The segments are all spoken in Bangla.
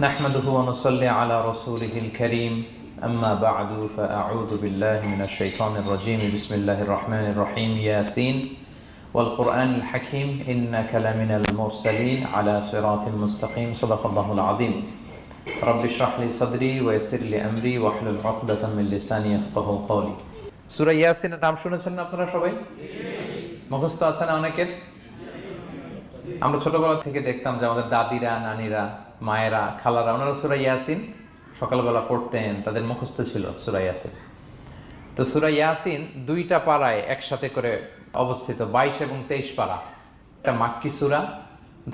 نحمده ونصلي على رسوله الكريم أما بعد فأعوذ بالله من الشيطان الرجيم بسم الله الرحمن الرحيم ياسين والقرآن الحكيم إنك لمن المرسلين على صراط مستقيم صدق الله العظيم رب اشرح لي صدري ويسر لي أمري واحلل عقدة من لساني يفقهوا قولي সূরা ইয়াসিনের নাম শুনেছেন না আপনারা সবাই? মুখস্থ আছে না অনেকের? আমরা ছোটবেলা থেকে দেখতাম যে আমাদের দাদিরা, নানিরা, মায়েরা, খালারা ওনারা সূরা ইয়াসিন সকালবেলা পড়তেন, তাদের মুখস্থ ছিল সূরা ইয়াসিন। তো সূরা ইয়াসিন দুইটা পারায় একসাথে করে অবস্থিত, 22 এবং 23 পারা। এটা মাক্কি সূরা,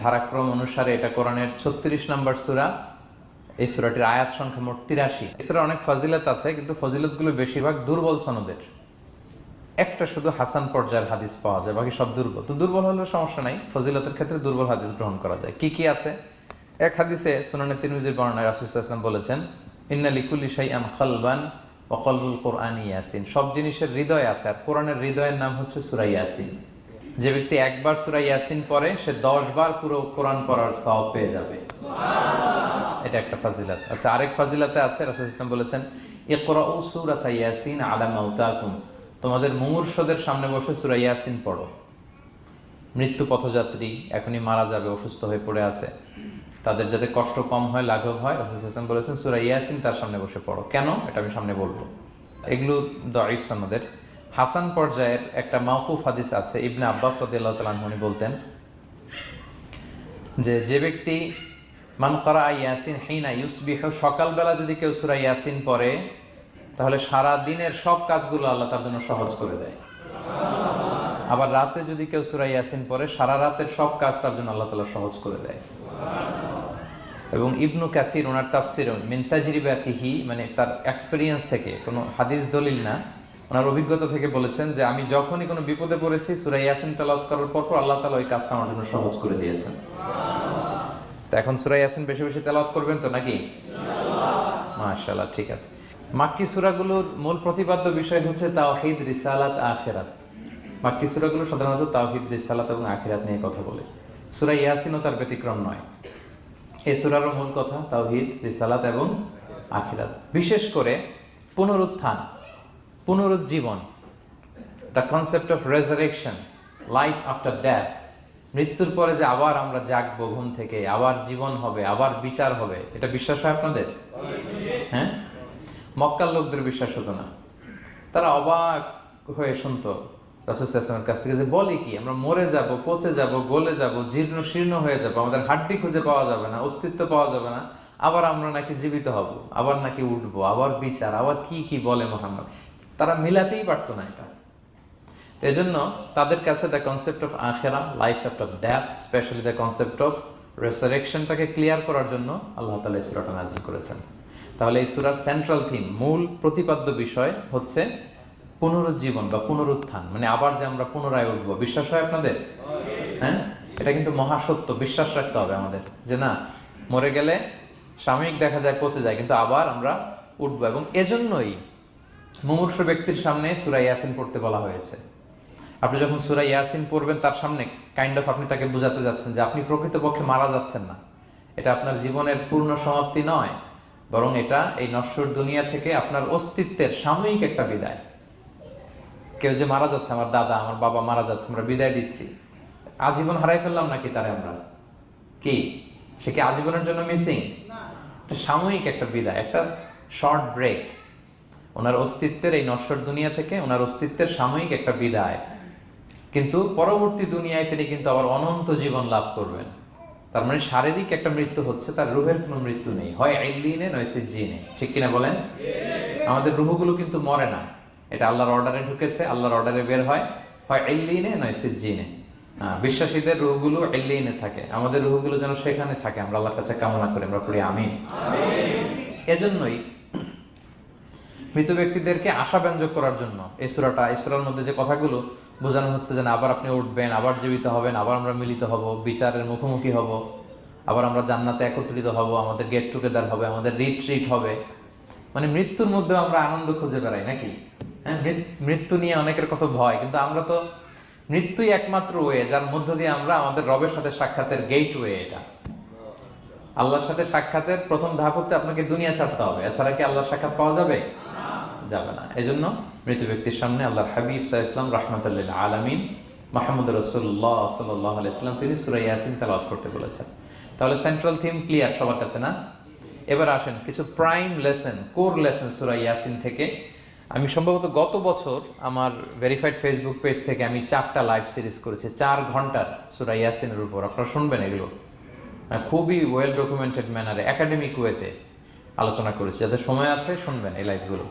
ধারাক্রম অনুসারে এটা কোরআনের 36 নম্বর সূরা। এই সূরাটির আয়াত সংখ্যা মোট 83। এই সূরার অনেক ফজিলত আছে, কিন্তু ফজিলতগুলো বেশিরভাগ দুর্বল সনদের। একটা শুধু হাসান পর্যায়ের হাদিস পাওয়া যায়, বাকি সব দুর্বল। তো দুর্বল হলেও সমস্যা নাই, ফজিলতের ক্ষেত্রে দুর্বল হাদিস গ্রহণ করা যায়। কি কি আছে? এক হাদিসে সুনানে তিরমিজির বর্ণনায় রাসূল সাল্লাল্লাহু আলাইহি ওয়াসাল্লাম বলেছেন, ইন্না লিকুল্লি শাইআন কলবান ওয়া কলবুল কুরআনি ইয়াসিন। সব জিনিসের হৃদয় আছে, আর কোরআনের হৃদয়ের নাম হচ্ছে সূরা ইয়াসিন। যে ব্যক্তি একবার সূরা ইয়াসিন পড়ে, সে 10 বার পুরো কোরআন পড়ার সওয়াব পেয়ে যাবে। এটা একটা ফাজিলত। আচ্ছা, আরেক ফাজিলতে আছে, রাসূল সাল্লাল্লাহু আলাইহি ওয়াসাল্লাম বলেছেন, ইকরাউ সূরাতা ইয়াসিন আলা মাউতাকুম। তোমাদের মুমূর্ষদের সামনে বসে সূরা ইয়াসিন পড়ো। মৃত্যু পথযাত্রী এখনই মারা যাবে, অসুস্থ হয়ে পড়ে আছে, তাদের যাতে কষ্ট কম হয়, লাঘব হয়, রাসূল সাল্লাল্লাহু আলাইহি ওয়াসাল্লাম বলেছেন সূরা ইয়াসিন তার সামনে বসে পড়ো। কেন? এটা আমি সামনে বলবো। এগুলো দাঈফ সনদের। হাসান পর্যায়ের একটা মাওকুফ হাদিস আছে, ইবনে আব্বাস রাদিয়াল্লাহু তাআলা আনহু বলতেন যে ব্যক্তি মান ক্বারা ইয়াসিন হিনা ইউসবিহু, সকালবেলা যদি কেউ সূরা ইয়াসিন পড়ে, তাহলে সারা দিনের সব কাজগুলো আল্লাহ তার জন্য সহজ করে দেয়। আবার রাতে যদি কেউ সূরা ইয়াসিন পড়ে, সারা রাতের সব কাজ তার জন্য আল্লাহ তাআলা সহজ করে দেয়। এবং ইবনু কাসির ওনার তাফসির মিন তাজরিবাতিহি, মানে তার এক্সপেরিয়েন্স থেকে, কোনো হাদিস দলিল না, ওনার অভিজ্ঞতা থেকে বলেছেন যে আমি যখনই কোনো বিপদে পড়েছি সূরা ইয়াসিন তেলাওয়াত করার পর আল্লাহ তাআলা ওই কাজটা আমার জন্য সহজ করে দিয়েছেন। তো এখন সূরা ইয়াসিন বেশি বেশি তেলাওয়াত করবেন তো নাকি? ইনশাআল্লাহ। মাশাআল্লাহ, ঠিক আছে। মাক্কি সূরাগুলোর মূল প্রতিপাদ্য বিষয় হচ্ছে তাওহীদ, রিসালাত, আখিরাত। মাক্কি সূরাগুলো সাধারণত তাওহীদ, রিসালাত এবং আখিরাত নিয়ে কথা বলে। সূরা ইয়াসিনও তার ব্যতিক্রম নয়। এই সূরার মূল কথা তাওহীদ, রিসালাত এবং আখিরাত। বিশেষ করে পুনরুত্থান, পুনরুজ্জীবন, the concept of resurrection, life after death. মৃত্যুর পরে যে আবার আমরা জাগবো ঘুম থেকে, আবার জীবন হবে, আবার বিচার হবে, এটা বিশ্বাস হয় আপনাদের? হ্যাঁ, মক্কার লোকদের বিশ্বাস হতো না। তারা অবাক হয়ে শুনতো রাসূল সাল্লাল্লাহু আলাইহি ওয়াসাল্লামের কাছ থেকে যে বলে কি, আমরা মরে যাব, পচে যাব, গলে যাব, জীর্ণ শীর্ণ হয়ে যাব, আমাদের হাড্ডি খুঁজে পাওয়া যাবে না, অস্তিত্ব পাওয়া যাবে না, আবার আমরা নাকি জীবিত হব, আবার নাকি উঠবো, আবার বিচার, আবার কি কি বলে মুহাম্মদ। তারা মিলাতেই পারতো না এটা। এই জন্য তাদের কাছে দ্য কনসেপ্ট অফ আখিরা, life after death, specially the concept of রেসারেকশনটাকে ক্লিয়ার করার জন্য আল্লাহ তাআলা এই সূরাটা নাযিল করেছেন। তাহলে এই সূরার সেন্ট্রাল থিম, মূল প্রতিপাদ্য বিষয় হচ্ছে পুনরুজ্জীবন বা পুনরুত্থান, মানে আবার যে আমরা পুনরায় উঠবো। বিশ্বাস হয় আপনাদের? হ্যাঁ, এটা কিন্তু মহাসত্য, বিশ্বাস রাখতে হবে আমাদের যে না, মরে গেলে সাময়িক দেখা যায় পচে যায়, কিন্তু আবার আমরা উঠবো। এবং এজন্যই মুমূর্ষু ব্যক্তির সামনে সূরা ইয়াসিন পড়তে বলা হয়েছে। আপনি যখন সূরা ইয়াসিন পড়বেন, তার সামনে কাইন্ড অফ আপনি তাকে বোঝাতে যাচ্ছেন যে আপনি প্রকৃতপক্ষে মারা যাচ্ছেন না, এটা আপনার জীবনের পূর্ণ সমাপ্তি নয়, বরং এটা এই নশ্বর দুনিয়া থেকে আপনার অস্তিত্বের সাময়িক একটা বিদায়। কেউ যে মারা যাচ্ছে, আমার দাদা, আমার বাবা মারা যাচ্ছে, আমরা বিদায় দিচ্ছি, আজীবন হারাই ফেললাম নাকি তারে আমরা? কি সে কি আজীবনের জন্য মিসিং? এটা সাময়িক একটা বিদায়, একটা শর্ট ব্রেক। ওনার অস্তিত্বের এই নশ্বর দুনিয়া থেকে ওনার অস্তিত্বের সাময়িক একটা বিদায়, কিন্তু পরবর্তী দুনিয়ায় তিনি কিন্তু আবার অনন্ত জীবন লাভ করবেন। তার মানে শারীরিক একটা মৃত্যু হচ্ছে, তার রুহের কোনো মৃত্যু নেই, হয় ইল্লিনে নয় সিজ্জিনে। ঠিক কিনা বলেন? আমাদের রুহগুলো কিন্তু মরে না, এটা আল্লাহর অর্ডারে ঢুকেছে, আল্লাহর অর্ডারে বের হয়, হয় ইল্লিনে নয় সিজ্জিনে। বিশ্বাসীদের রুহগুলো ইল্লিনে থাকে, আমাদের রুহগুলো যেন সেখানে থাকে, আমরা আল্লাহর কাছে কামনা করি, আমরা পড়ি আমিন। এজন্যই মৃত ব্যক্তিদেরকে আশাব্যঞ্জক করার জন্য এই সূরাটা, এই সূরার মধ্যে যে কথাগুলো বোঝানো হচ্ছে যে আবার আপনি উঠবেন, আবার জীবিত হবেন, আবার আমরা মিলিত হব, বিচারের মুখোমুখি হব, আবার আমরা জান্নাতে একত্রিত হব, আমাদের গেট টুগেদার হবে, আমাদের রিট্রিট হবে। মানে মৃত্যুর মধ্যে আমরা আনন্দ খুঁজে বেড়াই নাকি? হ্যাঁ, মৃত্যু নিয়ে অনেকের কথা ভয়, কিন্তু আমরা তো মৃত্যুই একমাত্র ওয়ে যার মধ্য দিয়ে আমরা আমাদের রবের সাথে সাক্ষাতের গেটওয়ে। এটা আল্লাহর সাথে সাক্ষাতের প্রথম ধাপ হচ্ছে আপনাকে দুনিয়া ছাড়তে হবে, এছাড়া কি আল্লাহর সাক্ষাৎ পাওয়া যাবে? যাবে না। এই জন্য মৃত ব্যক্তির সামনে আল্লাহর হাবিব সাল্লাল্লাহু আলাইহি ওয়াসাল্লাম রাহমাতুল লিল আলামিন মুহাম্মদ রাসূলুল্লাহ সাল্লাল্লাহু আলাইহি ওয়াসাল্লাম তিনি সূরা ইয়াসিন তেলাওয়াত করতে বলেছেন। তাহলে সেন্ট্রাল থিম ক্লিয়ার সবার কাছে না? এবার আসেন কিছু প্রাইম লেসন, কোর লেসন সূরা ইয়াসিন থেকে। আমি সম্ভবত গত বছর আমার ভেরিফাইড ফেসবুক পেজ থেকে আমি 4টা লাইভ সিরিজ করেছি 4 ঘন্টার সূরা ইয়াসিনের উপর। আপনারা শুনবেন এগুলো, খুবই ওয়েল ডকুমেন্টেড ম্যানারে একাডেমিক ওয়েতে আলোচনা করেছি। যাদের সময় আছে শুনবেন এই লাইভগুলো।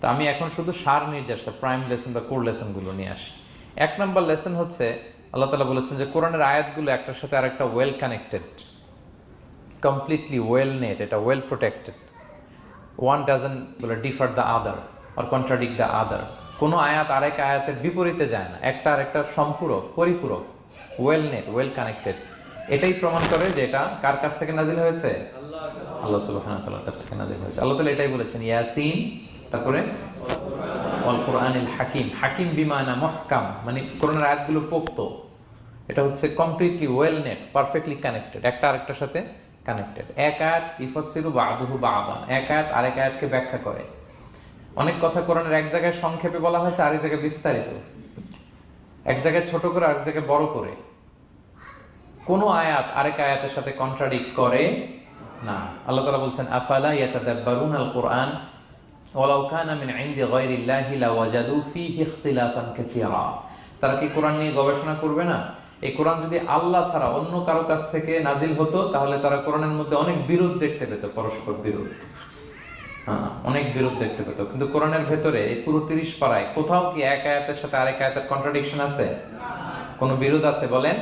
তো আমি এখন শুধু সার নির্যাসটা প্রাইম লেসন বা কোর লেসনগুলো নিয়ে আসি। 1 নম্বর লেসন হচ্ছে আল্লাহ তাআলা বলেছেন যে কোরআনের আয়াতগুলো একটার সাথে আরেকটা well connected, completely well knit, এটা well protected. One doesn't differ the other or contradict the other. কোনো আয়াত আরেক আয়াতের বিপরীতে যায় না, একটা আরেকটার সম্পূরক, পরিপূরক, ওয়েল নেট, ওয়েল কানেক্টেড। এটাই প্রমাণ করে যে এটা কার কাছ থেকে নাজিল হয়েছে? আল্লাহ সুবহানাহু ওয়া তাআলার কাছ থেকে নাজিল হয়েছে। আল্লাহ তাআলা এটাই বলেছেন ইয়াসিন, তারপরে ওয়াল কুরআনিল হাকিম। হাকিম বিমানা মুহকাম, মানে কোরআনের আয়াতগুলো পোক্ত। এটা হচ্ছে completely well net, perfectly connected, একটা আরেকটার সাথে কানেক্টেড। এক আয়াত ইফাসসিরু বা'দুহু বা'দান, এক আয়াত আরেক আয়াতকে ব্যাখ্যা করে। অনেক কথা কোরআনের এক জায়গায় সংক্ষেপে বলা হয়েছে, আরেক জায়গায় বিস্তারিত, এক জায়গায় ছোট করে আরেক জায়গায় বড় করে। কোনো আয়াত আরেক আয়াতের সাথে কন্ট্রাডিক্ট করে না। আল্লাহ তাআলা বলছেন আফালা ইয়াতাদাব্বারুনাল কুরআন ওয়ালাউ কানা মিন ইনদি গায়রিল্লাহি লাওয়াজাদু ফীহি ইখতিলাফান কাসীরা। তারা কি কোরআন নিয়ে গবেষণা করবে না? এই কোরআন যদি আল্লাহ ছাড়া অন্য কারো কাছ থেকে নাজিল হতো তাহলে তারা কোরআনের মধ্যে অনেক বিরোধ দেখতে পেত, পরস্পর বিরোধ, অনেক বিরোধ দেখতে পেত। কিন্তু কোরআনের ভেতরে এই পুরো 30 পারায় কোথাও কি এক আয়াতের সাথে আরেক আয়াতের কন্ট্রাডিকশন আছে? কোনো বিরোধ আছে বলেন?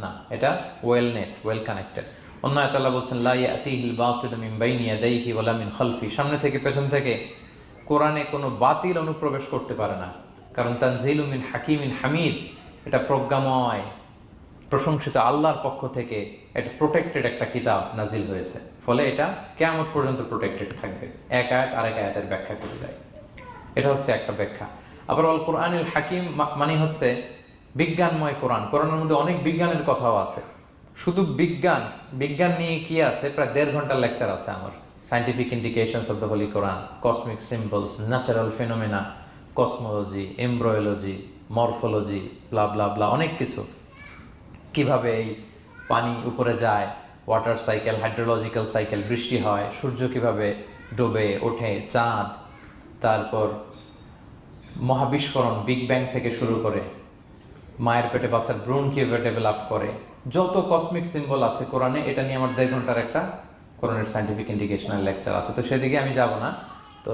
না, এটা ওয়েল নেট, ওয়েল কানেক্টেড। অন্য আয়াতে আল্লাহ বলছেন লা ইয়াতিহিল বাতিলু মিন বাইনি ইয়াদাইহি ওয়ালা মিন খালফি। সামনে থেকে পেছন থেকে কোরআনে কোনো বাতিল অনুপ্রবেশ করতে পারে না, কারণ তানজিলু মিন হাকিমিন হামিদ, এটা প্রজ্ঞাময় প্রশংসিত আল্লাহর পক্ষ থেকে এটা প্রোটেক্টেড একটা কিতাব নাজিল হয়েছে। ফলে এটা কিয়ামত পর্যন্ত প্রোটেক্টেড থাকবে। এক আয়াত আরেক আয়াতের ব্যাখ্যা করে দেয়, এটা হচ্ছে একটা ব্যাখ্যা। আবার আল কোরআনিল হাকিম মানে হচ্ছে বিজ্ঞানময় কোরআন। কোরআনের মধ্যে অনেক বিজ্ঞানের কথাও আছে। শুধু বিজ্ঞান নিয়ে কি আছে, প্রায় 1.5 ঘন্টার লেকচার আছে আমার। Scientific indications of the holy Quran, cosmic symbols, natural phenomena, cosmology, embryology, morphology, blah blah blah, অনেক কিছু। কিভাবে এই পানি উপরে যায়, ওয়াটার সাইকেল, হাইড্রোলজিক্যাল সাইকেল, বৃষ্টি হয়, সূর্য কিভাবে ডোবে ওঠে, চাঁদ, তারপর মহাবিস্ফোরণ, বিগ ব্যাং থেকে শুরু করে মায়ের পেটে বাচ্চার ভ্রূণ কিভাবে ডেভেলপ করে, যত কসমিক সিম্বল আছে কোরআনে, এটা নিয়ে আমার 1.5 ঘন্টার একটা কোরআনের সায়েন্টিফিক ইন্ডিকেশনাল লেকচার আছে। তো সেদিকে আমি যাব না। তো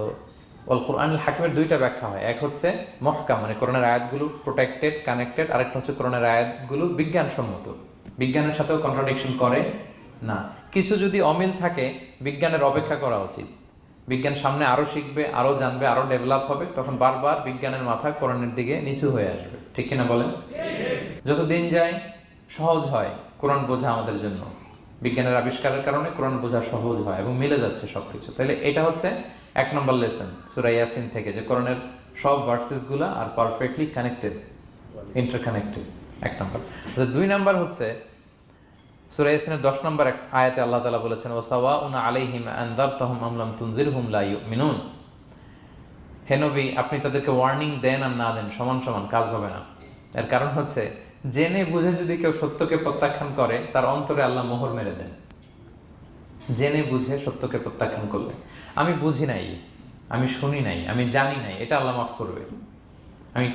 আল কোরআনুল হাকিমের 2টা ব্যাখ্যা হয়। এক হচ্ছে মুহকাম, মানে কোরআনের আয়াতগুলো প্রোটেক্টেড, কানেক্টেড। আরেকটা হচ্ছে কোরআনের আয়াতগুলো বিজ্ঞানসম্মত, বিজ্ঞানের সাথেও কন্ট্রাডিকশন করে না। কিছু যদি অমিল থাকে, বিজ্ঞানের অপেক্ষা করা উচিত। বিজ্ঞান সামনে আরো শিখবে, আরো জানবে, আরো ডেভেলপ হবে, তখন বারবার বিজ্ঞানের মাথা কোরআনের দিকে নিচু হয়ে আসবে। ঠিক কিনা বলেন? যত দিন যায় সহজ হয় কোরআন বোঝা আমাদের জন্য। বিজ্ঞানের আবিষ্কারের কারণে কোরআন বোঝা সহজ হয় এবং মিলে যাচ্ছে সবকিছু। তাহলে এটা হচ্ছে 1 নম্বর লেসন সূরা ইয়াসিন থেকে, যে কোরআনের সব ভার্সেস গুলা আর পারফেক্টলি কানেক্টেড, ইন্টারকানেক্টেড। 1 নম্বর। 2 নম্বর হচ্ছে সূরা ইয়াসিনের 10 নম্বর আয়াতে আল্লাহ তাআলা বলেছেন ওয়াসাওয়াউন আলাইহিম আনযারতাহুম আম লাম তুনজিরহুম লা ইউমিনুন। হে নবী, আপনি তাদেরকে ওয়ার্নিং দেন আর না দেন, সমান সমান, কাজ হবে না। এর কারণ হচ্ছে জেনে বুঝে যদি কেউ সত্যকে প্রত্যাখ্যান করে, তার অন্তরে আল্লাহ মোহর মেরে দেন। জেনে বুঝে সত্যকে প্রত্যাখ্যান করলে, আমি বুঝি নাই, আমি শুনি নাই, আমি জানি নাই, এটা আল্লাহ মাফ করবে। আমি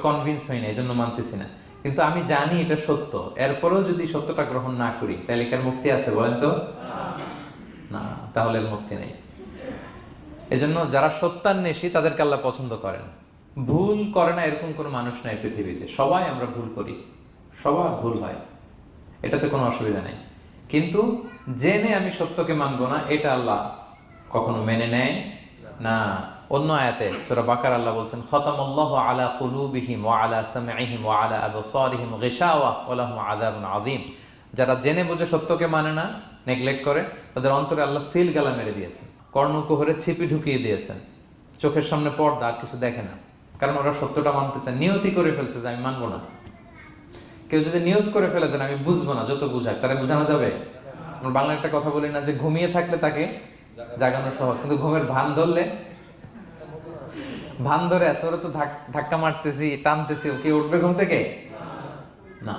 কনভিন্স হই না, এই জন্য মানতেছি না, কিন্তু আমি জানি এটা সত্য, এরপরেও যদি সত্যটা গ্রহণ না করি, তাহলে কার মুক্তি আছে বলেন তো? না, তাহলে মুক্তি নেই। এজন্য যারা সত্যান্বেষী তাদেরকে আল্লাহ পছন্দ করেন। ভুল করে না এরকম কোনো মানুষ নাই পৃথিবীতে। সবাই আমরা ভুল করি, সবার ভুল হয়, এটাতে কোনো অসুবিধা নেই। কিন্তু জেনে আমি সত্যকে মানবো না, এটা আল্লাহ কখনো মেনে নেয় না। অন্য আয়াতে সূরা বাকারা আল্লাহ বলছেন খতামাল্লাহু আলা কুলুবিহিম ওয়া আলা সামঈহিম ওয়া আলা আবসারিহিম গিশাওয়া ওয়া লাহুম আযাবুন আযীম। যারা জেনে বুঝে সত্যকে মানে না, নেগলেক্ট করে, তাদের অন্তরে আল্লাহ সিল গালা মেরে দিয়েছেন, কর্ণকুহরে ছিপি ঢুকিয়ে দিয়েছেন, চোখের সামনে পর্দা, আর কিছু দেখে না। কারণ ওরা সত্যটা মানতে চায়, নিয়তি করে ফেলছে যে আমি মানবো না। কেউ যদি নিয়ত করে ফেলে যে আমি বুঝবো না, যত বুঝাক, তারা বুঝানো যাবে? আমরা বাংলা একটা কথা বলি না যে ঘুমিয়ে থাকলে তাকে জাগানো সহজ, কিন্তু ঘুমের ভান ধরলে, ভান ধরে আছে ওরা তো ধাক্কা মারতেছি টানতেছি, ও কি উঠবে ঘুম থেকে? না।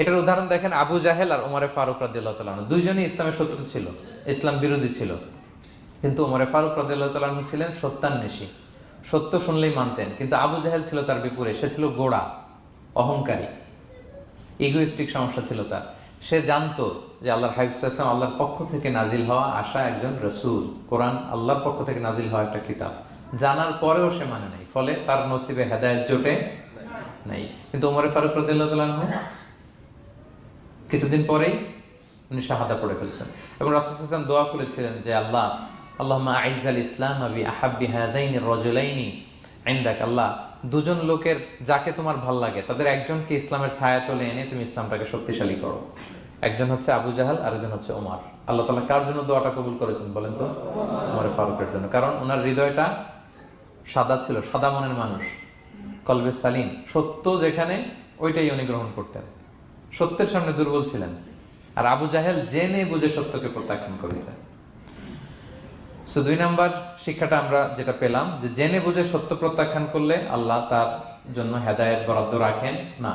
এটার উদাহরণ দেখেন আবু জাহেল আর ওমরে ফারুক রাদিয়াল্লাহু তাআলা আনহু, দুইজনই ইসলামের শত্রু ছিল, ইসলাম বিরোধী ছিল, কিন্তু ওমরে ফারুক রাদিয়াল্লাহু তাআলা আনহু ছিলেন সত্যান্বেষী, সত্য শুনলেই মানতেন। কিন্তু আবু জাহেল ছিল তার বিপরীত, সে ছিল গোড়া, অহংকারী, ইগোইস্টিক সমস্যা ছিল তার। সে জানতো যে আল্লাহর হাবিব সাল্লাল্লাহু আলাইহি ওয়াসাল্লাম আল্লাহর পক্ষ থেকে নাজিল হওয়া আসা একজন রাসূল, কোরআন আল্লাহর পক্ষ থেকে নাজিল হওয়া একটা কিতাব, জানার পরেও সে মানে নাই, ফলে তার নসিবে হেদায়েত জোটে নাই। কিন্তু ওমরে ফারুক রাদিয়াল্লাহু তাআলা আনহু কিছুদিন পরেই উনি শাহাদা পড়ে ফেলছেন, এবং রাসূল সাল্লাল্লাহু আলাইহি ওয়াসাল্লাম দোয়া করেছিলেন যে আল্লাহ আল্লাহুম্মা আইজ্জাল ইসলাম বি আহাব্বি হাযাইনির রাজুলাইনি ইনদাক, আল্লাহ দুজন লোকের যাকে তোমার ভাল লাগে তাদের একজনকে ইসলামের ছায়াতলে এনে তুমি ইসলামটাকে শক্তিশালী করো। একজন হচ্ছে আবু জাহাল, আরেকজন হচ্ছে ওমর। আল্লাহ তাআলা কার জন্য দোয়াটা কবুল করেছেন বলেন তো? ওমর ফারুকের জন্য, কারণ ওনার হৃদয়টা সাদা ছিল, সাদা মনের মানুষ, কলবে সালিম, সত্য যেখানে ওইটাই উনি গ্রহণ করতেন, সত্যের সামনে দুর্বল ছিলেন। আর আবু জাহেল জেনে বুঝে সত্যকে প্রত্যাখ্যান করেছেন। সো 2 নাম্বার শিক্ষাটা আমরা যেটা পেলাম, যে জেনে বুঝে সত্য প্রত্যাখ্যান করলে আল্লাহ তার জন্য হেদায়েত বরাদ্দ রাখেন না।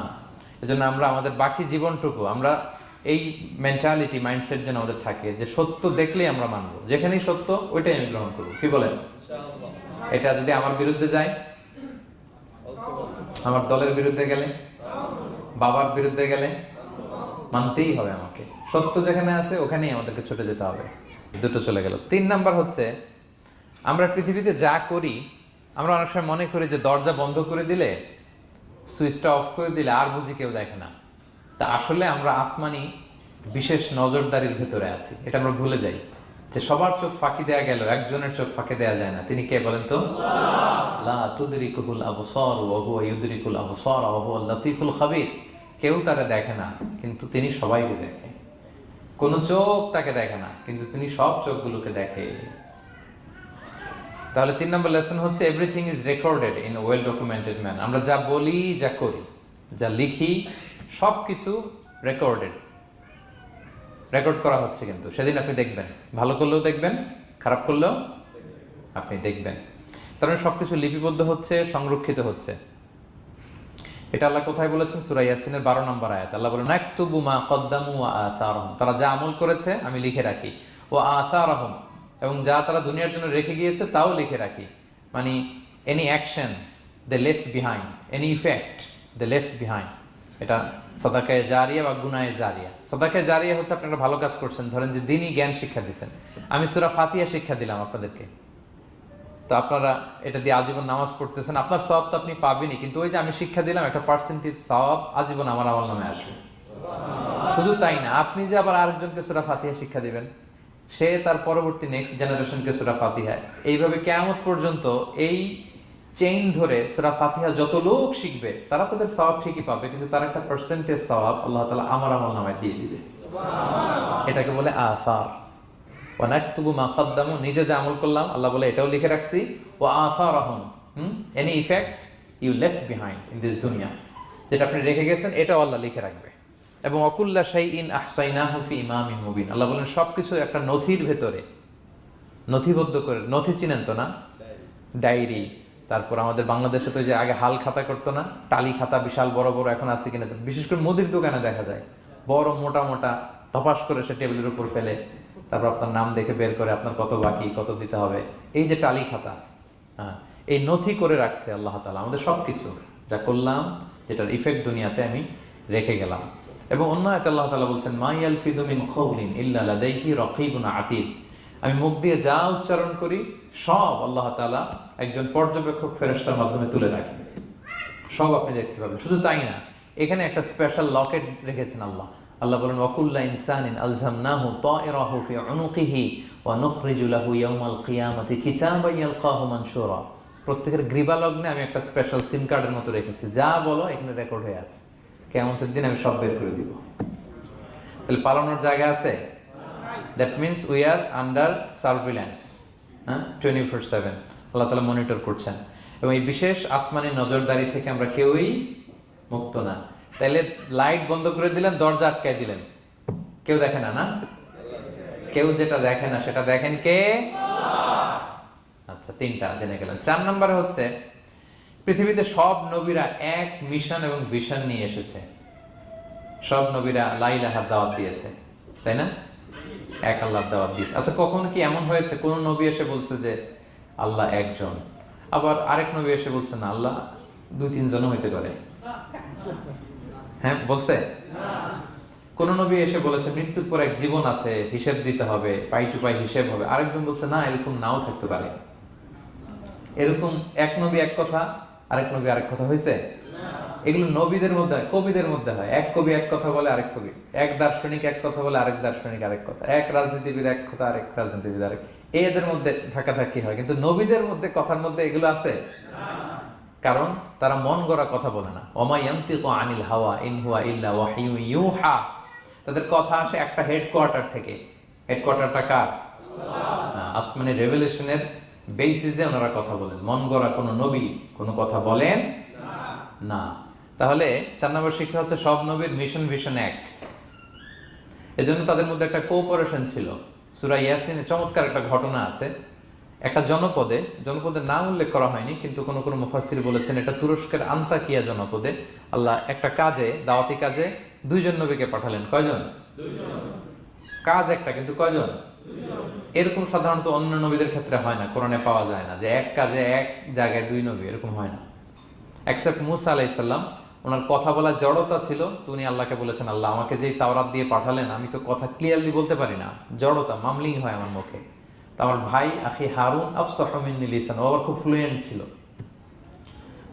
এজন্য আমরা আমাদের বাকি জীবনটুকু আমরা এই মেন্টালিটি, মাইন্ডসেট যেন আমাদের থাকে যে সত্য দেখলেই আমরা মানবো, যেখানেই সত্য ওইটাই আমি গ্রহণ করবো। কি বলেন? এটা যদি আমার বিরুদ্ধে যায়, আমার দলের বিরুদ্ধে গেলে, বাবার বিরুদ্ধে গেলে, মানতেই হবে আমাকে। সত্য যেখানে আছে ওখানেই আমাদেরকে ছুটে যেতে হবে। দুটো চলে গেল। 3 নাম্বার হচ্ছে আমরা পৃথিবীতে যা করি, আমরা অনেক সময় মনে করি যে দরজা বন্ধ করে দিলে, সুইচটা অফ করে দিলে আর বুঝি কেউ দেখে না। তা আসলে আমরা আসমানি বিশেষ নজরদারির ভেতরে আছি, এটা আমরা ভুলে যাই যে সবার চোখ ফাঁকি দেয়া গেল, একজনের চোখ ফাঁকি দেয়া যায় না। তিনি কে বলেন তো? লা তুদরিকুল আবসার ওয়া হুয়া ইউদরিকুল আবসার ওয়া হুয়াল লাতীফুল খাবীর। কেউ তারে দেখে না, কিন্তু তিনি সবাইকে দেখে। কোন চোখ তাকে দেখে না, কিন্তু তিনি সব চোখগুলোকে দেখে। তাহলে 3 নম্বর লেসন হচ্ছে everything is recorded in well documented man. আমরা যা বলি, যা করি, যা লিখি, সবকিছু রেকর্ড করা হচ্ছে। কিন্তু সেদিন আপনি দেখবেন, ভালো করলেও দেখবেন, খারাপ করলেও আপনি দেখবেন। তার মানে সবকিছু লিপিবদ্ধ হচ্ছে, সংরক্ষিত হচ্ছে। এটা আল্লাহ কোথায় বলেছেন? সূরা ইয়াসিনের 12 নম্বর আয়াত। আল্লাহ বলেন নাকতুবু মা কদ্দামু ওয়া আসারহুম, তারা যা আমল করেছে আমি লিখে রাখি। ওয়া আসারহুম, এবং যা তারা দুনিয়ার জন্য রেখে গিয়েছে তাও লিখে রাখি। মানে এনি অ্যাকশন দে লেফট বিহাইন্ড, এনি ইফেক্ট দে লেফট বিহাইন্ড। এটা সাদাকায়ে জারিয়া বা গুনায়ে জারিয়া। সাদাকায়ে জারিয়া হচ্ছে আপনারা ভালো কাজ করছেন, ধরেন যে দ্বীনি জ্ঞান শিক্ষা দিচ্ছেন, আমি সূরা ফাতিহা শিক্ষা দিলাম আপনাদেরকে, তো আপনারা এটা দিয়ে আজীবন নামাজ পড়তেছেন, আপনার সওয়াব তো আপনি পাবেনই, কিন্তু ওই যে আমি শিক্ষা দিলাম একটা পার্সেন্টেজ সওয়াব আজীবন আমার আমল নামে আসবে। শুধু তাই না, আপনি যে আবার আরেকজনকে সূরা ফাতিহা শিক্ষা দিবেন, সে তার পরবর্তী নেক্সট জেনারেশনকে সূরা ফাতিহা, এইভাবে কিয়ামত পর্যন্ত এই চেইন ধরে সূরা ফাতিহা যত লোক শিখবে তারা তাদের সওয়াব ঠিকই পাবে, কিন্তু তার একটা পার্সেন্টেজ সওয়াব আল্লাহ তাআলা আমার আমল নামায় দিয়ে দিবে। এটাকে বলে আসার। ওয়া নাকতুবু মা কদ্দামু, নিজে যা আমল করলাম আল্লাহ বলে এটাও লিখে রাখছি। ওয়া আসারহুম, any effect you left behind in this দুনিয়া, যেটা আপনি রেখে গেছেন এটাও আল্লাহ লিখে রাখবে। এবং অকুল্লা শাইইন আহসাইনাহু ফি ইমামিন মুবিন, আল্লাহ বলেন সবকিছু একটা নথির ভেতরে নথিবদ্ধ করে। নথি চিনেন তো না? ডায়েরি। তারপর আমাদের বাংলাদেশে তো যে আগে হাল খাতা করতো না, টালি খাতা বিশাল বড় বড়, এখন আছে কিনা, বিশেষ করে মুদির দোকানে দেখা যায় বড় মোটা মোটা ধপাস করে সে টেবিলের উপর ফেলে, তারপর আপনার নাম দেখে বের করে আপনার কত বাকি, কত দিতে হবে। এই যে টালি খাতা, হ্যাঁ, এই নথি করে রাখছে আল্লাহ তাআলা আমাদের সবকিছু যা করলাম, যেটার ইফেক্ট দুনিয়াতে আমি রেখে গেলাম। এবং অন্য আয়াতে আল্লাহ তাআলা বলছেন মা ইয়ালফিযু মিন কাওলিন ইল্লা লাদাইহি রাকীবুন আতীদ, আমি মুখ দিয়ে যা উচ্চারণ করি সব আল্লাহ তাআলা একজন পর্যবেক্ষক ফেরেশতার মাধ্যমে তুলে রাখেন, সব আপনি দেখতে পাবেন। শুধু তাই না, এখানে একটা স্পেশাল লকেট রেখেছেন আল্লাহ। আল্লাহ বলেন ওয়াকুল্লা ইনসানিন আলজামনাহু তায়রাহু ফি উনুকিহি ওয়া নুখরিজু লাহু ইয়াওমাল কিয়ামাতি কিতাবান ইয়ালকাহু মানশুরা। প্রত্যেকের গ্রীবালগ্নে আমি একটা স্পেশাল সিম কার্ডের মতো রেখেছি, যা বলো এখানে রেকর্ড হয়ে আছে, কিয়ামতের দিন আমি সব বের করে দিব। তাহলে পালানোর জায়গা আছে? That means we are under surveillance, হ্যাঁ, 24/7 আল্লাহ তাআলা মনিটর করছেন। এবং এই বিশেষ আসমানি নজরদারি থেকে আমরা কেউই মুক্ত না। তাইলে লাইট বন্ধ করে দিলেন, দরজা আটকায় দিলেন, কেউ দেখে না, না? কেউ যেটা দেখে না সেটা দেখেন কে? আচ্ছা, তিনটা জেনে গেলেন। 4 নম্বরে হচ্ছে পৃথিবীতে সব নবীরা এক মিশন এবং ভিশন নিয়ে এসেছে। সব নবীরা লা ইলাহার দাওয়াত দিয়েছে, তাই না? এক আল্লাহর দাওয়াত দিয়েছে। আচ্ছা, কখন কি এমন হয়েছে কোন নবী এসে বলছে যে আল্লাহ একজন, আবার আরেক নবী এসে বলছে না আল্লাহ 2-3 জনও হইতে পারে? হ্যাঁ, বলছে? কোন নবী এসে বলেছে মৃত্যুর পর এক জীবন আছে, হিসেব দিতে হবে, পাই টু পাই হিসেব হবে? আরেকজন বলছে না, এরকম নাও থাকতে পারে। এরকম এক নবী এক কথা, আরেক নবী আরেক কথা হয়েছে? এগুলো নবীদের মধ্যে হয়, কবিদের মধ্যে হয়। এক কবি এক কথা বলে, আরেক কবি, এক দার্শনিক এক কথা বলে, আরেক দার্শনিক আরেক কথা, এক রাজনীতিবিদ এক কথা, আরেক রাজনীতিবিদ আরেক। এদের মধ্যে ধাক্কাধাক্কি হয়, কিন্তু নবীদের মধ্যে কথার মধ্যে এগুলো আছে? কারণ তারা মন গড়া কথা বলে না। ওমা ইয়ানতিকু আনিল হাওয়া ইন হুয়া ইল্লা ওয়াহিয়ুন ইউহা। তাদের কথা আসে একটা হেডকোয়ার্টার থেকে। হেডকোয়ার্টারটা কার? আসমানি রেভেলেশনের বেসিসে ওনারা কথা বলেন। মন গড়া কোনো নবী কোনো কথা বলেন না। তাহলে 4 নম্বর শিক্ষা হচ্ছে সব নবীর মিশন ভিশন এক। এজন্য তাদের মধ্যে একটা কোঅপারেশন ছিল। সূরা ইয়াসিনে চমৎকার একটা ঘটনা আছে। একটা জনপদের নাম উল্লেখ করা হয়নি, কিন্তু কোন কোন মুফাসসির বলেছেন এটা তুরস্কের আন্তাকিয়া জনপদে আল্লাহ একটা কাজে, দাওয়াতি কাজে 2 জন নবীকে পাঠালেন। কয়জন? 2 জন। কাজ একটা, কিন্তু কয়জন? 2 জন। এরকম সাধারণত অন্য নবীদের ক্ষেত্রে হয় না, কোরআনে পাওয়া যায় না যে এক কাজে এক জায়গায় 2 নবী, এরকম হয় না। এক্সেপ্ট মুসা আলাইহিস সালাম, ওনার কথা বলার জড়তা ছিল, তো উনি আল্লাহকে বলেছেন আল্লাহ আমাকে যেই তাওরাত দিয়ে পাঠালেন আমি তো কথা ক্লিয়ারলি বলতে পারি না, জড়তা, মামলিং হয় আমার মুখে। তো আমার ভাই আখি হারুন আফসাহু মিন্নি লিসান, ও আবার খুব ফ্লুয়েন্ট ছিল।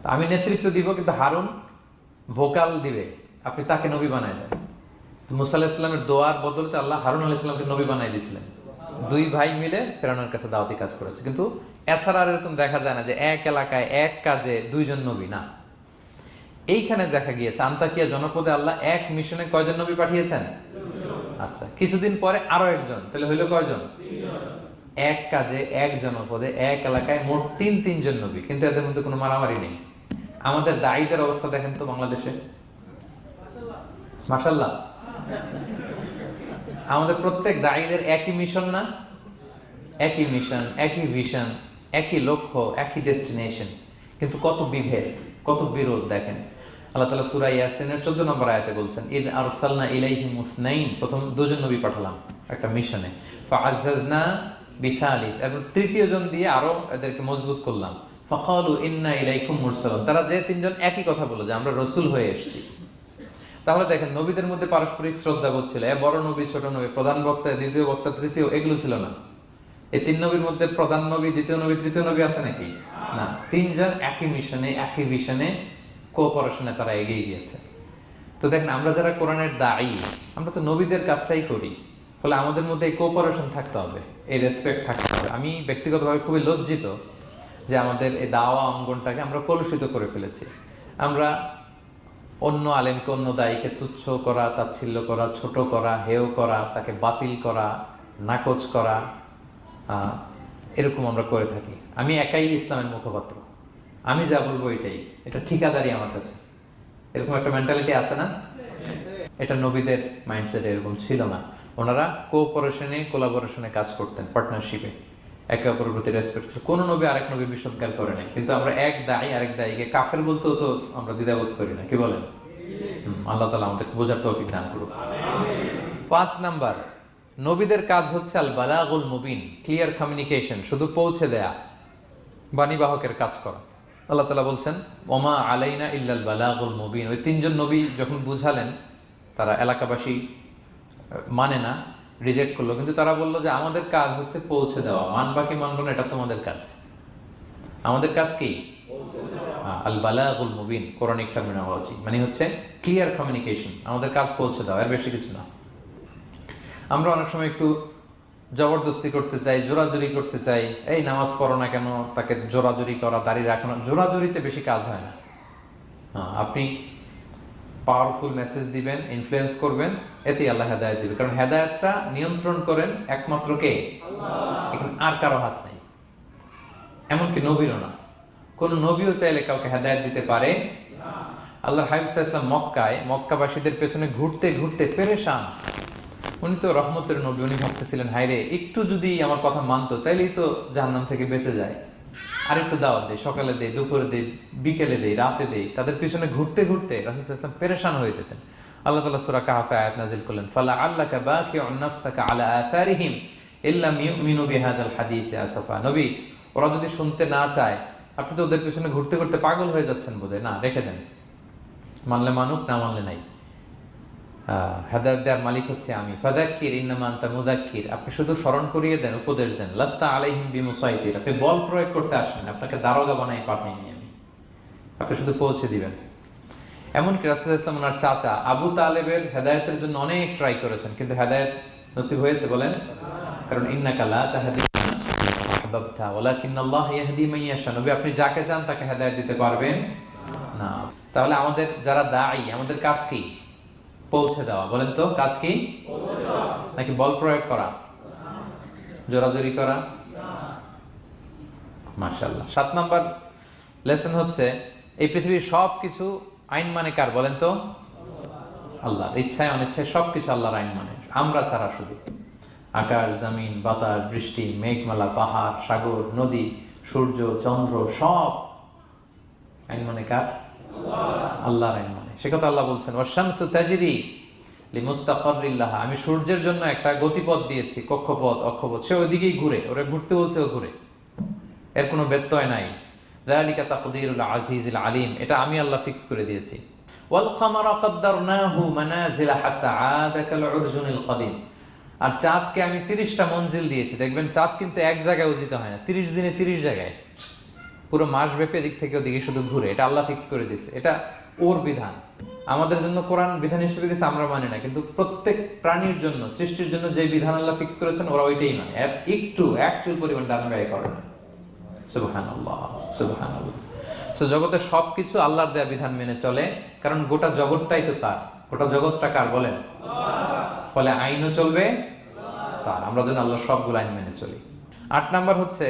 তো আমি নেতৃত্ব দিব, কিন্তু হারুন ভোকাল দিবে, আপনি তাকে নবী বানায় দেন। তো মুসা আলাইহিস সালামের দোয়ার বদলতে আল্লাহ হারুন আলাইহিস সালামকে নবী বানাই দিয়েছিলেন। 2 ভাই মিলে ফেরাউনের কাছে দাওয়াতি কাজ করেছে। কিন্তু এছাড়া আর এরকম দেখা যায় না যে এক এলাকায় এক কাজে 2 জন নবী, না। এইখানে দেখা গিয়েছে আন্তাকিয়া জনপদে আল্লাহ এক মিশনে কয়জন নবী পাঠিয়েছেন? 2 জন। আচ্ছা, কিছুদিন পরে আরো একজন, তাহলে হইল কয়জন? 3 জন। এক কাজে এক জনপদে এক এলাকায় মোট 3 জন নবী, কিন্তু এদের মধ্যে কোনো মারামারি নেই। আমাদের দায়ীদের অবস্থা দেখেন তো বাংলাদেশে, মাশাআল্লাহ। আমাদের প্রত্যেক দায়ীদের একই মিশন না? একই মিশন, একই ভিশন, একই লক্ষ্য, একই ডেস্টিনেশন, কিন্তু কত বিভেদ, কত বিরোধ দেখেন। আল্লাহ তাআলা সূরা ইয়াসিনের 14 নম্বর আয়াতে বলছেন ইদ আরসালনা ইলাইহিম মুসনাইন, প্রথম 2 জন নবী পাঠালাম একটা মিশনে, ফাআজ্জাজনা বিসালিস, এবং 3য় জন দিয়ে আরো এদেরকে মজবুত করলাম। ফাকালু ইন্না ইলাইকুম মুরসালুন, তারা যে 3 জন একই কথা বলে যে আমরা রাসূল হয়ে এসেছি। তাহলে দেখেন নবীদের মধ্যে পারস্পরিক শ্রদ্ধাবোধ ছিল। বড় নবী, ছোট নবী, প্রধান বক্তা, দ্বিতীয় বক্তা, তৃতীয়, এগুলো ছিল না। এই 3 নবীর মধ্যে প্রধান নবী, দ্বিতীয় নবী, তৃতীয় নবী আছে নাকি? না। 3 জন একই মিশনে, একই ভিশনে, কোঅপারেশনে তারা এগিয়ে গিয়েছে। তো দেখেন আমরা যারা কোরআনের দায়ী, আমরা তো নবীদের কাজটাই করি, ফলে আমাদের মধ্যে এই কোঅপারেশন থাকতে হবে, এই রেসপেক্ট থাকতে হবে। আমি ব্যক্তিগতভাবে খুবই লজ্জিত যে আমাদের এই দাওয়া অঙ্গনটাকে আমরা কলুষিত করে ফেলেছি। আমরা অন্য আলেমকে, অন্য দায়ীকে তুচ্ছ করা, তাচ্ছিল্য করা, ছোট করা, হেয় করা, তাকে বাতিল করা, নাকচ করা, এরকম আমরা করে থাকি। আমি একাই ইসলামের মুখপাত্র, আমি যা বলবো এটাই, এটা ঠিকাদারি আমার কাছে, এরকম একটা মেন্টালিটি আছে না? এটা নবীদের মাইন্ডসেট এরকম ছিল না। ওনারা কোঅপারেশনে, কোলাবোরেশনে কাজ করতেন, পার্টনারশিপে, একে অপরের প্রতি রেসপেক্ট। কোন নবী আরেক নবীর বিষদগার করে নাই। কিন্তু আমরা এক দায়ী আরেক দায়ীকে কাফের বলতেও তো আমরা দ্বিধাবোধ করি না, কি বলেন? আল্লাহ তাআলা আমাদেরকে বোঝার তৌফিক দান করুন। 5 নাম্বার, নবীদের কাজ হচ্ছে আল বালাগুল মুবিন, ক্লিয়ার কমিউনিকেশন, শুধু পৌঁছে দেয়া, বাণীবাহকের কাজ করা। আল্লাহ তাআলা বলছেন ওমা আলাইনা ইল্লাল বালাগুল মুবিন। ওই 3 জন নবী যখন বুঝালেন, তারা এলাকাবাসী মানে না, রিজেক্ট করলো, কিন্তু তারা বললো যে আমাদের কাজ হচ্ছে পৌঁছে দেওয়া, মানবা কি মানবো না এটা তোমাদের কাজ। আমাদের কাজ কি? আল বালাগুল মুবিন, কোরআনিক টার্মিনোলজি, মানে হচ্ছে ক্লিয়ার কমিউনিকেশন, আমাদের কাজ পৌঁছে দেওয়া, এর বেশি কিছু না। আমরা অনেক সময় একটু জবরদস্তি করতে চাই, জোরাজুরি করতে চাই, এই নামাজ পড়ো না কেন, তাকে জোরাজুরি করা, দাঁড়িয়ে রাখানো, জোরাজুরিতে বেশি কাজ হয় না। আপনি পাওয়ারফুল মেসেজ দিবেন, ইনফ্লুয়েন্স করবেন, এতেই আল্লাহ হেদায়েত দিবে। কারণ হেদায়েতটা নিয়ন্ত্রণ করেন একমাত্র কে? আল্লাহ। এখানে আর কারো হাত নাই, এমনকি নবীরও না। কোন নবীও চাইলে কাউকে হেদায়েত দিতে পারে না। আল্লাহর হাবিব সাল্লাল্লাহু আলাইহি ওয়াসাল্লাম মক্কাবাসীদের পেছনে ঘুরতে ঘুরতে পেরেশান, উনি তো রহমতের নবী, উনি ভাবতেছিলেন হায় রে একটু যদি আমার কথা মানতো তাইলেই তো জাহান্নাম থেকে বেঁচে যায়, আর একটু দাওয়াত দেই, সকালে দেই, দুপুরে দেই, বিকেলে দেই, রাতে দেই। তাদের পিছনে ঘুরতে ঘুরতে রাসূল সাল্লাল্লাহু আলাইহি ওয়াসাল্লাম পেরেশান হয়ে যেতেন। আল্লাহ তাআলা সূরা কাহফে আয়াত নাযিল করলেন, ফালা আল্লাকা বাকিউন নাফসাকা আলা আসারিহিম ইল্লাম ইউমিনু বিহাদাল হাদীথি আসাফা। নবী, ওরা যদি শুনতে না চায়, আপনি তো ওদের পিছনে ঘুরতে ঘুরতে পাগল হয়ে যাচ্ছেন বোধহয়, না রেখে দেন, মানলে মানুক, না মানলে নাই। হেদায়েত দেওয়ার মালিক হচ্ছে আমি। ফাযাক্কির ইন্নামা আনতা মুযাক্কির, আপনি শুধু স্মরণ করিয়ে দেন, উপদেশ দেন। লাস্তা আলাইহিম বিমুসাইতির, আপনি বল প্রয়োগ করতে আসেন, আপনাকে দারোগা বানাই পাঠাইনি আমি, আপনি শুধু পৌঁছে দিবেন। এমনকি রাসূল সাল্লাল্লাহু আলাইহি ওয়াসাল্লাম ওনার চাচা আবু তালেবের হেদায়েতের জন্য অনেক ট্রাই করেছেন, কিন্তু হেদায়েত নসিব হয়েছে বলেন? কারণ ইন্নাকা লা তাহদি মান আহবাবতা ওয়ালাকিন্নাল্লাহ ইয়াহদি মান ইয়াশা। নবী, আপনি যাকে চান তাকে হেদায়েত দিতে পারবেন না। তাহলে আমাদের যারা দাঈ, আমাদের কাজ কি? পৌঁছে দেওয়া। বলেন তো, কাজ কি? নাকি বল প্রয়োগ করা, জোরাজোরি করা? মাশাআল্লাহ। 7 নাম্বার লেসন হচ্ছে, এই পৃথিবীর সবকিছু আইন মানে কার? বলেন তো, আল্লাহর। ইচ্ছায় অনিচ্ছায় সবকিছু আল্লাহর আইন মানে, আমরা ছাড়া শুধু। আকাশ, জমিন, বাতাস, বৃষ্টি, মেঘমালা, পাহাড়, সাগর, নদী, সূর্য, চন্দ্র, সব আইন মানে কার? আল্লাহর আইন মানে। সে কথা আল্লাহ বলছেন, ওয়াশ-শামসু তাজরি লিমুস্তাকাররিল লাহা, আমি সূর্যের জন্য একটা গতিপথ দিয়েছি, কক্ষপথ, অক্ষপথ, সে ওইদিকেই ঘুরে, ওরা ঘুরতে বলছে ও ঘুরে, এর কোনো ব্যত্যয় নাই। যালিকা তাকদীরুল আজিজিল আলিম, এটা আমি আল্লাহ ফিক্স করে দিয়েছি। ওয়াল কামারা কাদ্দারনাহু মানাজিলা হাত্তা আদা কাল উরজুনিল কদিম, আর চাঁদকে আমি 30টা মঞ্জিল দিয়েছি। দেখবেন চাঁদ কিন্তু এক জায়গায় উদিত হয় না, 30 দিনে 30 জায়গায়, পুরো মাস ব্যাপী এদিক থেকে ওদিকে শুধু ঘুরে। এটা আল্লাহ ফিক্স করে দিয়েছে, এটা ওর বিধান। আমাদের জন্য কোরআন বিধান হিসেবে দিয়েছে, আমরা মানি না, কিন্তু প্রত্যেক প্রাণীর জন্য, সৃষ্টির জন্য যে বিধান আল্লাহ ফিক্স করেছেন ওরা ওইটাই মানে, এর একটু এক চুল পরিমাণ ডান ব্যয় করে না। সুবহানাল্লাহ, সুবহানাল্লাহ। সো জগতের সবকিছু আল্লাহর দেয়া বিধান মেনে চলে, কারণ গোটা জগৎটাই তো তার। গোটা জগৎটা কার বলেন? ফলে আইনও চলবে তার, আমরা যেন আল্লাহর সবগুলো আইন মেনে চলি। 8 নাম্বার হচ্ছে,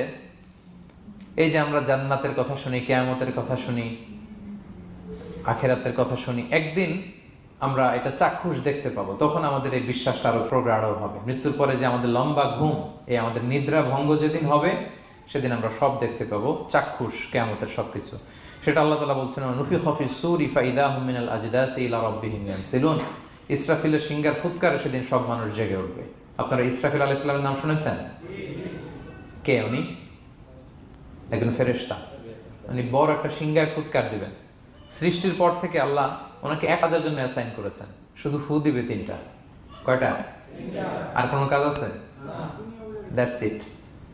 এই যে আমরা জান্নাতের কথা শুনি, কিয়ামতের কথা শুনি, আখিরাতের কথা শুনি, একদিন আমরা এটা চাক্ষুষ দেখতে পাবো, তখন আমাদের এই বিশ্বাসটা আরো প্রগাঢ় হবে। মৃত্যুর পরে যে আমাদের লম্বা ঘুম, এই আমাদের নিদ্রা ভঙ্গ যেদিন হবে, সেদিন আমরা সব দেখতে পাবো, চাক্ষুষ কিয়ামতের সবকিছু। সেটা আল্লাহ তাআলা বলছেন, নুফিখা ফিস সূরি ফাইদাহুম মিনাল আজদাসি ইলা রাব্বিহিম ইয়ানসিলুন, ইসরাফিলের সিংগার ফুৎকারে সেদিন সব মানুষ জেগে উঠবে। আপনারা ইসরাফিল আলাইহিস সালামের নাম শুনেছেন? কে উনি? একজন ফেরেশতা। উনি বড় একটা সিংগায় ফুৎকার দিবেন। সৃষ্টির পর থেকে আল্লাহ ওনাকে 1000 জন্য অ্যাসাইন করেছেন, শুধু ফু দিবে 3টা। কয়টা? আর কোনো কাজ আছে? দ্যাটস ইট,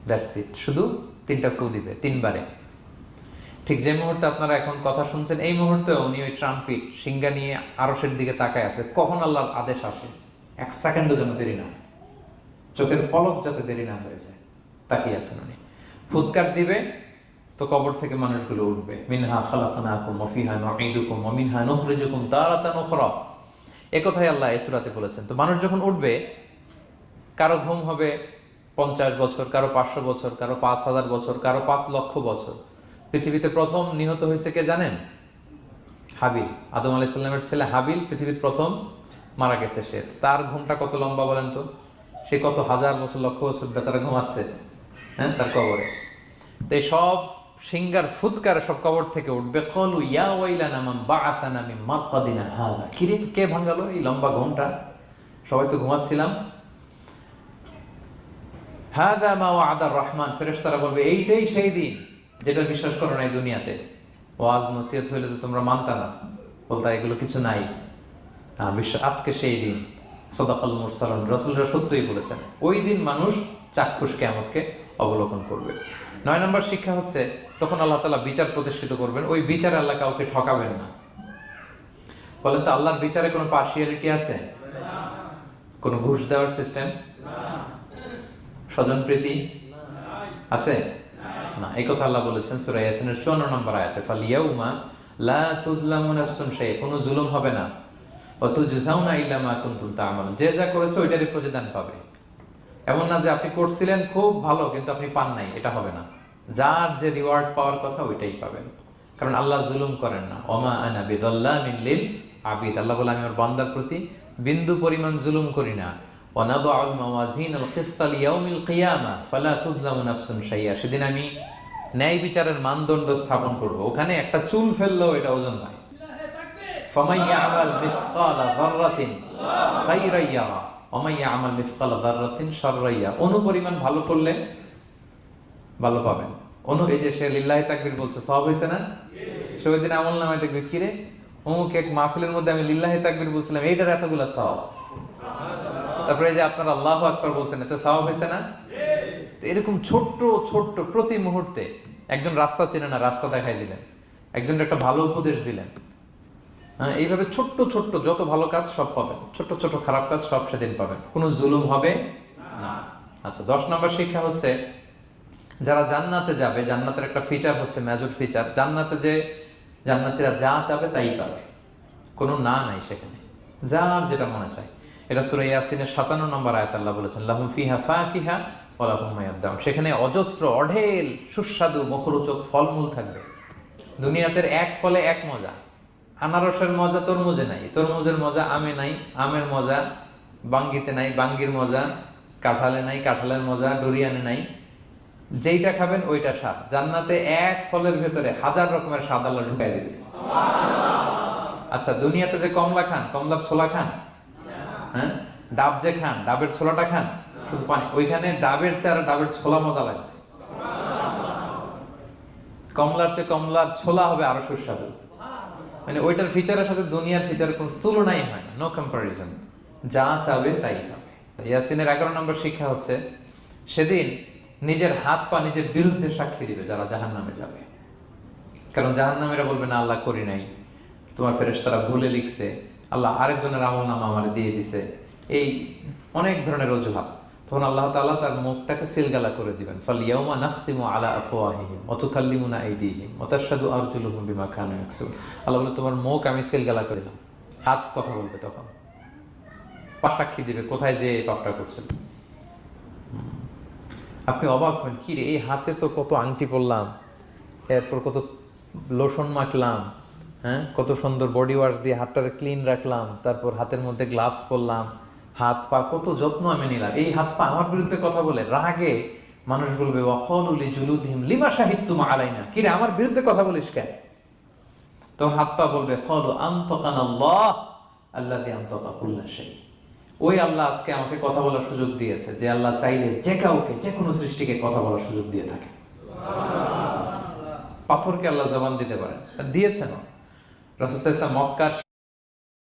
দ্যাটস ইট, শুধু 3টা ফু দিবে 3 বারে। ঠিক যে মুহূর্তে আপনারা এখন কথা শুনছেন, এই মুহূর্তে উনি ওই ট্রাম্পিট সিংহা নিয়ে আরশের দিকে তাকায় আছে, কখন আল্লাহর আদেশ আসে, 1 সেকেন্ডের জন্য দেরি না, চোখের পলক যাতে দেরি না হয়ে যায়, তাকিয়ে আছেন উনি। ফুৎকার দিবে তো কবর থেকে মানুষগুলো উঠবে, মিনহা খালাকনাকুম ওয়া ফিহা নুঈদুকুম ওয়া মিনহা নুখরিজুকুম তারাতান উখরা, এই কথাই আল্লাহ এই সূরাতে বলেছেন। তো মানুষ যখন উঠবে, কারো ঘুম হবে 50 বছর, কারো 500 বছর, কারো 5000 বছর, কারো 5 লক্ষ বছর। পৃথিবীতে প্রথম নিহত হয়েছে কে জানেন? হাবিল, আদম আলাইহিস সালামের ছেলে হাবিল পৃথিবীর প্রথম মারা গেছে। সে, তার ঘুমটা কত লম্বা বলেন তো? সে কত হাজার বছর, লক্ষ বছর বেচারা ঘুমাচ্ছে, হ্যাঁ, তার কবরে। তো এই সব সিংগার ফুৎকার সব কবর থেকে উঠবে। ক্বালু ইয়া ওয়াইলানা মান বাআসানা মিন মারকাদিনা হাযা, কিরে কে ভাঙালো এই লম্বা ঘুমটা, সবাই তো ঘুমাচ্ছিলাম। হাযা মা ওয়া'দার রহমান, ফেরেশতারা বলবে এইটাই সেই দিন যেটা বিশ্বাস করো না এই দুনিয়াতে, ওয়াজ নসিহত হইলে তো তোমরা মানতা না, বলতা এগুলো কিছু নাই, বিশ্বাস আজকে সেই দিন। সাদাকাল মুরসালুন, রাসূলরা সত্যই বলেছেন, ওই দিন মানুষ চাক্ষুষ কিয়ামতকে অবলোকন করবে। 9 নম্বর শিক্ষা হচ্ছে, তখন আল্লাহ তাআলা বিচার প্রতিষ্ঠিত করবেন, ওই বিচারে আল্লাহ কাউকে ঠকাবেন না। বলেন তো, আল্লাহর বিচারে কোনো পার্সিয়ালিটি আছে? কোনো ঘুষ দেওয়ার সিস্টেম? স্বজনপ্রীতি আছে না। এই কথা আল্লাহ বলেছেন সূরা ইয়াসিনের 54 নম্বর আয়াতে, ফালিয়াউমা লা তুযলামু নাফসুন শাই, কোনো জুলুম হবে না, ওয়া তুজজাউনা ইল্লা মা কুনতুম তা'মালুন, যে যা করেছো ওইটারই প্রতিদান পাবে। এমন না যে আপনি করছিলেন খুব ভালো কিন্তু আপনি পান নাই, এটা হবে না। যার যে রিওয়ার্ড পাওয়ার কথা ওইটাই পাবেন, কারণ আল্লাহ জুলুম করেন না। ওমা আনা বিযাল্লামিন লিল আবিদ, আল্লাহ বলে আমি আমার বান্দার প্রতি বিন্দু পরিমাণ জুলুম করি না। ওয়ানাদুল মাওয়াজিনাল কিসতা লিয়াউমিল কিয়ামা ফালা তুযলামু নাফসুন শাইআ, সেদিন আমি ন্যায় বিচারের মানদণ্ড স্থাপন করব, ওখানে একটা চুল ফেললেও এটা ওজন হয়। ফামান ইয়ামাল মিসকালা যাররাতিন খায়রান ইয়ারা ওয়া মান ইয়ামাল মিসকালা যাররাতিন শাররান ইয়ারা, অনুপরিমাণ ভালো করলে ভালো পাবেন। এই যে সে লিল্লাহি তাকবীর বলছে, সওয়াব হয়েছে না? সে ওই দিন আমলনামায় দেখবে কি রে, অমুক এক মাহফিলের মধ্যে আমি লিল্লাহি তাকবীর বলছিলাম, এইটার এতগুলা সওয়াব। তারপরে এই যে আপনারা আল্লাহু আকবার বলছেন, এতে সওয়াব হয়েছে না? তো এরকম ছোট্ট ছোট্ট প্রতি মুহূর্তে, একজন রাস্তা চেনে না, রাস্তা দেখাই দিলেন, একজন একটা ভালো উপদেশ দিলেন, হ্যাঁ, এইভাবে ছোট্ট ছোট্ট যত ভালো কাজ সব পাবেন, ছোট্ট ছোট খারাপ কাজ সব সেদিন পাবেন, কোনো জুলুম হবে না। আচ্ছা, 10 নম্বর শিক্ষা হচ্ছে, যারা জান্নাতে যাবে, জান্নাতের একটা ফিচার হচ্ছে, মেজর ফিচার, জান্নাতে যে জান্নাতীরা যা চাবে তাই পাবে, কোনো না নাই সেখানে, যার যেটা মনে চায়। এটা সূরা ইয়াসিনের 57 নম্বর আয়াত আল্লাহ বলেছেন, লাহুম ফিহা ফাকিহা ওয়া লাহুম মা ইয়াদদাউন, সেখানে অজস্র অঢেল সুস্বাদু মুখরোচক ফলমূল থাকবে। দুনিয়াতে এক ফলে এক মজা, আনারসের মজা তরমুজে নাই, তরমুজের মজা আমে নাই, আমের মজা বাঙ্গিতে নাই, বাঙ্গির মজা কাঁঠালে নাই, কাঁঠালের মজা ডুরিয়ানে নাই, যেইটা খাবেন ওইটা স্বাদ। জান্নাতে এক ফলের ভেতরে 1000 রকমের স্বাদ আল্লাহ ঢুকাই দিবে। আচ্ছা, দুনিয়াতে যে কমলা খান, কমলার ছোলা খান, হ্যাঁ, ডাব যে খান, ডাবের ছোলাটা খান, শুধু পানি, ওইখানে ডাবের চেয়ে আর ডাবের ছোলা মজা লাগবে। কমলার চেয়ে কমলার ছোলা হবে আরো সুস্বাদু, মানে ওইটার ফিচারের সাথে দুনিয়ার ফিচারের কোনো তুলনাই হয় না, নো কম্পারিজন, যা চাবে তাই পাবে। ইয়াসিনের 11 নম্বর শিক্ষা হচ্ছে, সেদিন নিজের হাত পা নিজের বিরুদ্ধে সাক্ষী দিবে যারা জাহান্নামে যাবে। কারণ জাহান্নামীরা বলবে না আল্লাহ করি নাই, তোমার ফেরেশতারা ভুলে লিখছে, আল্লাহ আরেকজনের আমলনামা আমারে দিয়ে দিছে, এই অনেক ধরনের অজুহাত। তখন আল্লাহ তাআলা তার মুখটাকে সিলগালা করে দিবেন, ফাল ইয়াউমা নাখতিমু আলা আফওয়াহিহিম ওয়া তুকাল্লিমুনা আইদিহিম ওয়া তাশহাদু আরজুলুহুম বিমা কানু ইয়াকসিবুন। আল্লাহ বলে তোমার মুখ আমি সিলগালা করে দিলাম, হাত কথা বলবে, তখন পা সাক্ষী দিবে কোথায় যে পাপটা করছেন। আপনি অবাক হন, কি রে, এই হাতে তো কত আংটি পরলাম, এরপর কত লোশন মাখলাম, হ্যাঁ, কত সুন্দর বডি ওয়াশ দিয়ে হাতটাকে ক্লিন রাখলাম, তারপর হাতের মধ্যে গ্লাভস পরলাম, হাত পা কত যত্ন আমি নিলাম, এই হাত পা আমার বিরুদ্ধে কথা বলে, রাগে মানুষ বলবে ওয়াকালু লিজুলুদিহিম লিমা শাহিদতুম আলাইনা, কি রে আমার বিরুদ্ধে কথা বলিস কেন? তো হাত পা বলবে ক্বালু আনতাকানাল্লাহ আল্লাযী আনতাকা কুল্লা শাই, ওই আল্লাহ আজকে আমাকে কথা বলার সুযোগ দিয়েছে, যে আল্লাহ চাইলে যে কাউকে, যে কোনো সৃষ্টিকে কথা বলার সুযোগ দিয়ে থাকে। পাথরকে আল্লাহ জবান দিতে পারেন, দিয়েছেন। রাসূল সাল্লাল্লাহু আলাইহি ওয়াসাল্লাম মক্কার